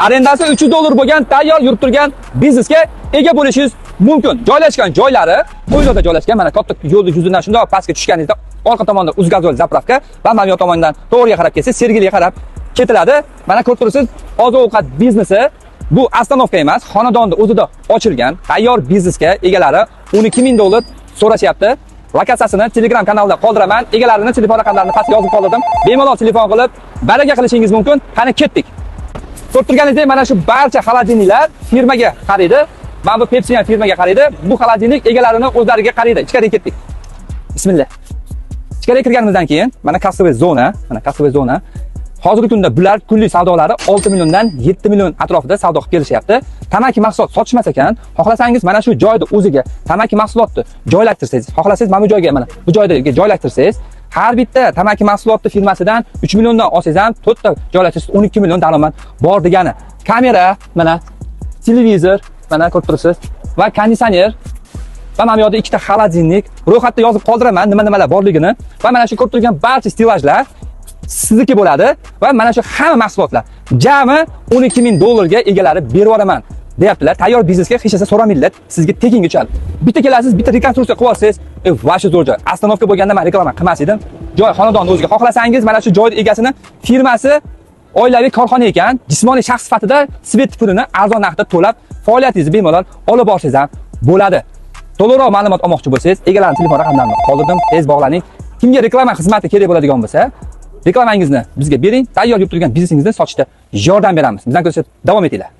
arendasi 300 dollar bo'lgan tayyor yurib turgan biznesga ega bo'lishingiz mumkin. Joylashgan joylari qo'ylarda joylashgan. Mana katta yo'lning yuzidan shunday pastga tushganingizda orqa tomonda Uzgazol zapravka va mana bu tomondan to'g'riga qarab kelsangiz, Sergeliga qarab ketiladi. Mana ko'rib turibsiz, oziq-ovqat biznesi bu ostanovka emas, xonadonda o'zida ochilgan tayyor biznesga egalari 12 ming dollar so'rashyapti. Lokatsiyasini Telegram kanalida qoldiraman. Egalarini telefon raqamlarini pastga yozib qoldirdim. Bemalol telefon qilib baraka qilishingiz mumkin. Qani ketdik. Ko'rib turganingizdek, mana shu barcha xolodilniklar firmaga qaraydi. Mana bu Pepsi ham firmaga qaraydi. Bu xolodilnik egalarini o'zlariga qaraydi. Ichkariga ketdik. Bismillah. Ichkariga kirganimizdan keyin mana kassaviy zona, hozirgi kunda bular kunlik savdolari 6 milliondan 7 million atrofida savdo qilib kelishyapti. Tamaki mahsulot sotishmas ekan, xohlasangiz mana shu joyda o'ziga tamaki mahsulotni joylashtirsangiz, xohlasangiz mana bu joyga mana bu joyda joylashtirsangiz, har bitta tamaki mahsulotni firmasidan 3 milliondan olsangiz ham 4 ta joylashtirsangiz 12 million daromad bor degani. Kamera, mana televizor, mana ko'rib turibsiz va konditsioner va mana bu yerda ikkita xolodilnik, ro'yxatda yozib qoldiraman nima-nimalar borligini va mana shu ko'rib turgan barcha stilajlar sizniki bo'ladi va mana shu hamma mahsulotlar jami 12 ming dollarga egalari berib yuboraman deyaptilar. Tayyor biznesga hech narsa so'ramanglar, sizga tekinga tushadi. Bitta kelasiz, bitta rekonstruksiya qilib olsangiz, vashi zo'r joy. Ostanovka bo'lganda men reklama qilmas edim. Joy xonadonni o'ziga xohlasangiz, mana shu joyning egasini firmasi oilaviy korxona ekan, jismoniy shaxs sifatida svet pulini arzon narxda to'lab, faoliyatingizni bemalol olib borsangiz ham bo'ladi. To'liqroq ma'lumot olmoqchi bo'lsangiz, egalarining telefon raqamlarini qoldirdim, tez bog'laning. Kimga reklama xizmati kerak bo'ladigan bo'lsa, reklamangizni bizga bering, tayyor yurib turgan biznesingizni sotishda yordam beramiz. Bizdan ko'rishib davom etinglar.